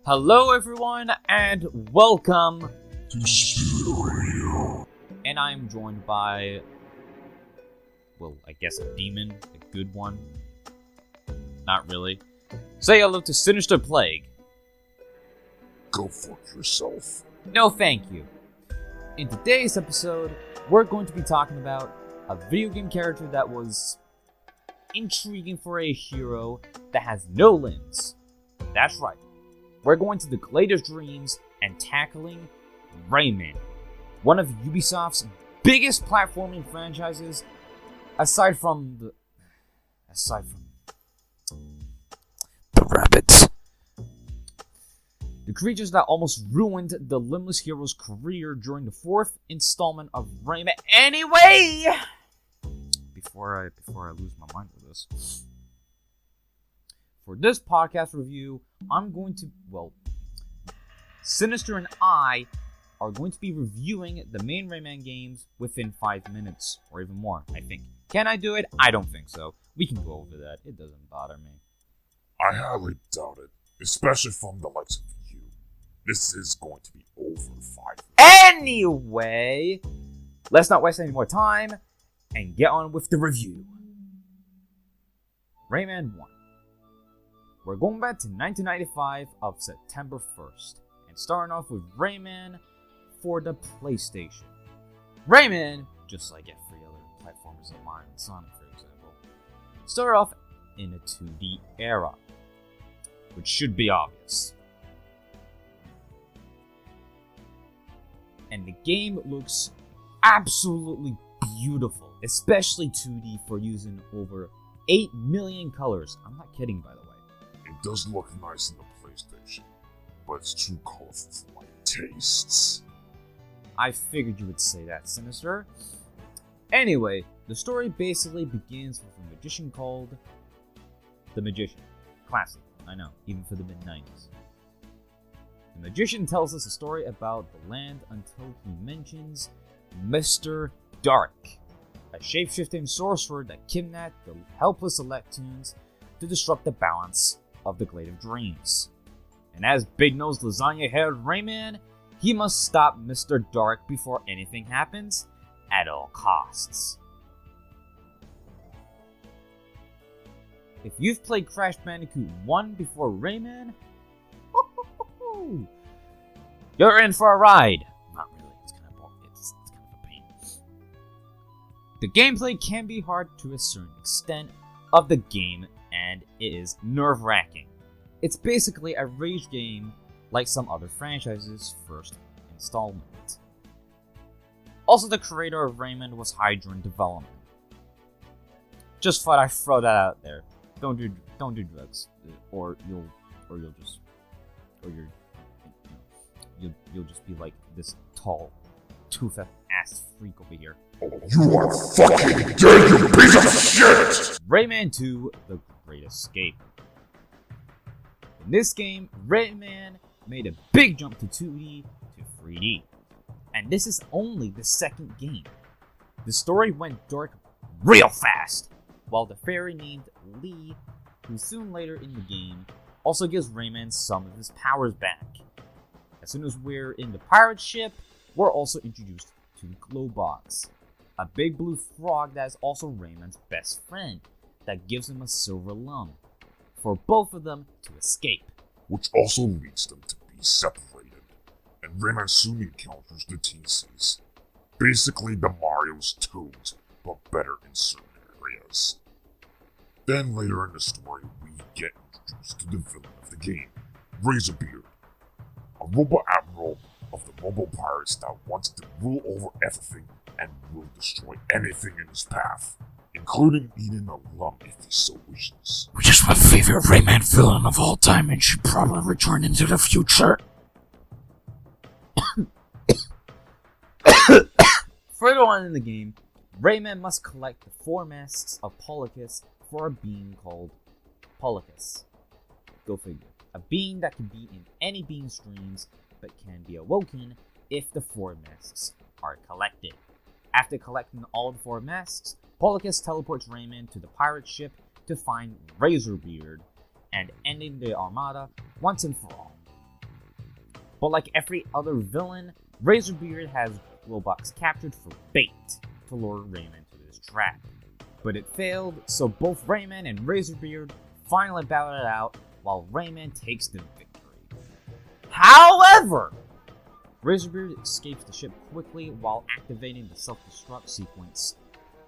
Hello everyone, and welcome to Stereo. And I'm joined by, well, I guess a demon, a good one. Not really. Say hello to Sinister Plague. Go fuck yourself. No thank you. In today's episode, we're going to be talking about a video game character that was intriguing for a hero that has no limbs. That's right. We're going to the Glade Dreams and tackling Rayman, one of Ubisoft's biggest platforming franchises, aside from the rabbits. The creatures that almost ruined the limbless hero's career during the fourth installment of Rayman. Anyway, before I lose my mind with this. For this podcast review, Sinister and I are going to be reviewing the main Rayman games within 5 minutes, or even more, I think. Can I do it? I don't think so. We can go over that. It doesn't bother me. I highly doubt it, especially from the likes of you. This is going to be over 5 minutes. Anyway, let's not waste any more time and get on with the review. Rayman 1. We're going back to 1995 of September 1st, and starting off with Rayman for the PlayStation. Rayman, just like every other platformers of Mario and Sonic, for example, started off in a 2D era, which should be obvious. And the game looks absolutely beautiful, especially 2D for using over 8 million colors. I'm not kidding, by the way. It does look nice in the PlayStation, but it's too colorful for my tastes. I figured you would say that, Sinister. Anyway, the story basically begins with a magician called the Magician. Classic, I know, even for the mid-90s. The magician tells us a story about the land until he mentions Mr. Dark, a shape-shifting sorcerer that kidnapped the helpless Electoons to disrupt the balance of the Glade of Dreams. And as big-nosed lasagna-haired Rayman, he must stop Mr. Dark before anything happens at all costs. If you've played Crash Bandicoot 1 before Rayman, you're in for a ride. Not really, it's kind of a pain. The gameplay can be hard to a certain extent of the game, and it is nerve-wracking. It's basically a rage game like some other franchises' first installment. Also, the creator of Rayman was hired during development. Just thought I'd throw that out there. Don't do drugs, or you'll just be like this tall, toothed ass freak over here. Oh, you are fucking dead, you piece of shit! Rayman 2: The Great Escape. In this game, Rayman made a big jump to 2D to 3D. And this is only the second game. The story went dark real fast, while the fairy named Lee, who soon later in the game, also gives Rayman some of his powers back. As soon as we're in the pirate ship, we're also introduced to Glowbox, a big blue frog that is also Rayman's best friend, that gives him a silver lung, for both of them to escape. Which also leads them to be separated, and Rayman soon encounters the TCs. Basically the Mario's Toads, but better in certain areas. Then later in the story, we get introduced to the villain of the game, Razorbeard, a robot admiral of the Robo Pirates that wants to rule over everything and will destroy anything in his path, including eating a lung if he so wishes. Which is my favorite Rayman villain of all time and should probably return into the future. Further on in the game, Rayman must collect the 4 masks of Polycus for a being called Polycus. Go figure. A being that can be in any being streams, but can be awoken if the 4 masks are collected. After collecting all the 4 masks, Polycus teleports Rayman to the pirate ship to find Razorbeard and ending the Armada once and for all. But like every other villain, Razorbeard has Glowbox captured for bait to lure Rayman to his trap. But it failed, so both Rayman and Razorbeard finally battle it out while Rayman takes the victory. However, Razorbeard escapes the ship quickly while activating the self-destruct sequence,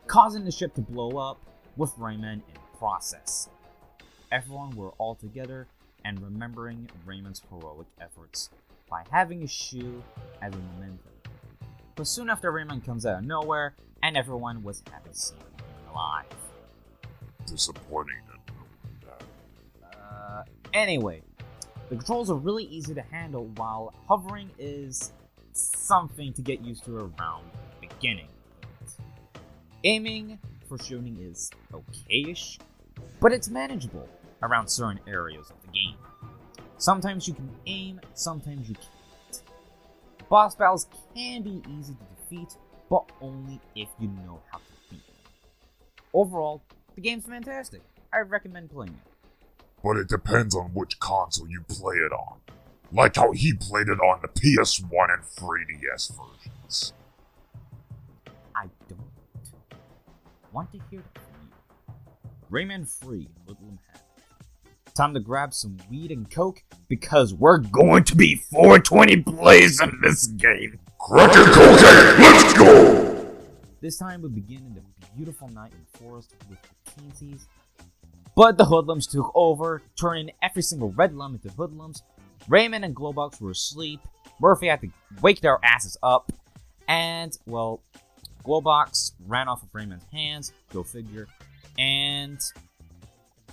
causing the ship to blow up with Rayman in the process. Everyone were all together and remembering Rayman's heroic efforts by having his shoe as a memento. But soon after, Rayman comes out of nowhere and everyone was happy to see him alive. Disappointing that. Anyway, the controls are really easy to handle while hovering is something to get used to around the beginning. Aiming for shooting is okayish, but it's manageable around certain areas of the game. Sometimes you can aim, sometimes you can't. Boss battles can be easy to defeat, but only if you know how to beat them. Overall, the game's fantastic. I recommend playing it. But it depends on which console you play it on. Like how he played it on the PS1 and 3DS versions. I don't want to hear that from you. Rayman Free, Hoodlum Havoc. Time to grab some weed and coke because we're going to be 420 plays in this game. Crack your cocaine, let's go! This time we begin in the beautiful night in the forest with the teensies. But the Hoodlums took over, turning every single Redlum into Hoodlums. Rayman and Glowbox were asleep. Murphy had to wake their asses up. And, well, Glowbox ran off of Rayman's hands, go figure. And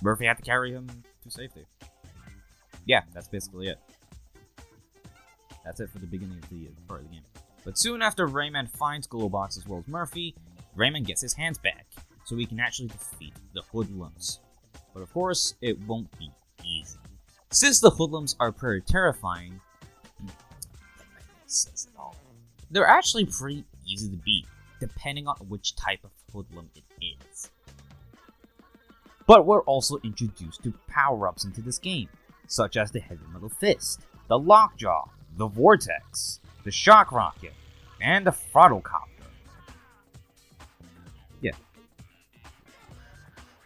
Murphy had to carry him to safety. Yeah, that's basically it. That's it for the beginning of the part of the game. But soon after Rayman finds Glowbox as well as Murphy, Rayman gets his hands back, so he can actually defeat the Hoodlums. But of course, it won't be easy. Since the Hoodlums are pretty terrifying, says it all. They're actually pretty easy to beat, depending on which type of Hoodlum it is. But we're also introduced to power-ups into this game, such as the Heavy Metal Fist, the Lockjaw, the Vortex, the Shock Rocket, and the Throttlecopter. Yeah.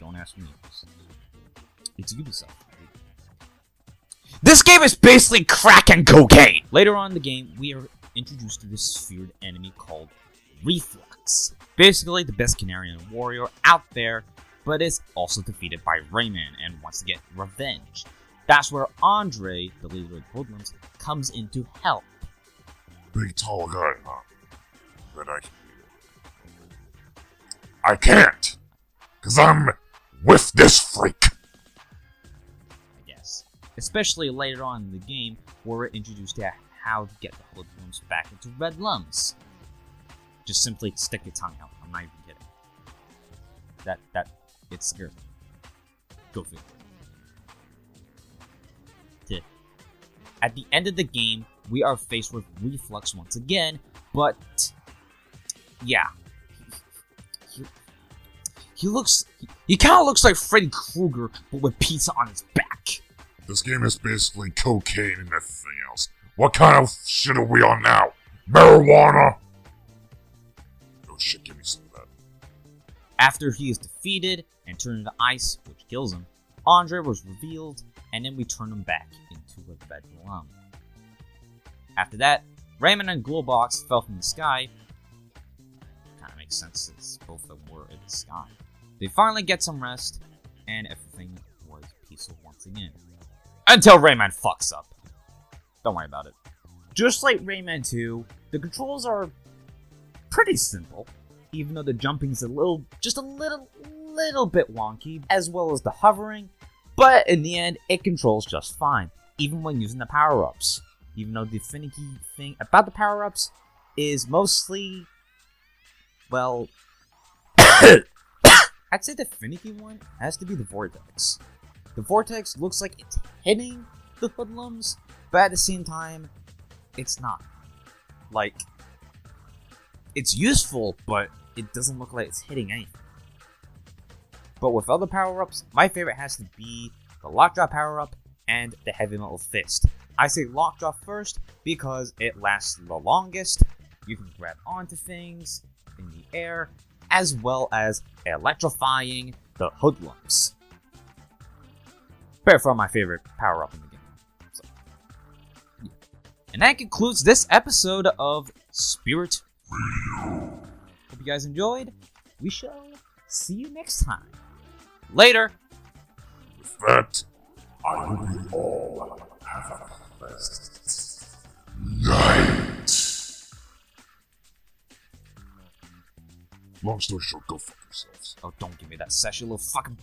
Don't ask me. It's Ubisoft. This game is basically crack and cocaine! Later on in the game, we are introduced to this feared enemy called Reflux. Basically the best Canarian warrior out there, but is also defeated by Rayman and wants to get revenge. That's where Andre, the leader of the Hoodlums, comes in to help. Big tall guy, huh? Bet I can beat it. I can't! Cause I'm with this freak! I guess. Especially later on in the game, where we're introduced to how to get the Hoodlums back into Redlums. Just simply stick your tongue out. I'm not even kidding. It scares me. Go figure. At the end of the game, we are faced with Reflux once again, but yeah. He kind of looks like Freddy Krueger, but with pizza on his back. This game is basically cocaine and everything else. What kind of shit are we on now? Marijuana? Oh shit, give me some of that. After he is defeated and turned into ice, which kills him, Andre was revealed, and then we turn him back into a Bedlam. After that, Rayman and Glowbox fell from the sky. Kinda makes sense since both of them were in the sky. They finally get some rest, and everything was peaceful once again. Until Rayman fucks up. Don't worry about it. Just like Rayman 2, the controls are pretty simple, even though the jumping's just a little bit wonky, as well as the hovering, but in the end, it controls just fine, even when using the power-ups. Even though the finicky thing about the power-ups is mostly, well, I'd say the finicky one has to be the Vortex. The Vortex looks like it's hitting the Hoodlums, but at the same time, it's not. Like, it's useful, but it doesn't look like it's hitting anything. But with other power-ups, my favorite has to be the Lockjaw power-up and the Heavy Metal Fist. I say Lockjaw first because it lasts the longest. You can grab onto things in the air, as well as electrifying the Hoodlums. By far my favorite power-up in the game. So, yeah. And that concludes this episode of Spirit Radio. Hope you guys enjoyed. We shall see you next time. Later! With that, I hope you all have a pleasant night. Long story short, go fuck yourselves. Oh, don't give me that session, little fucking...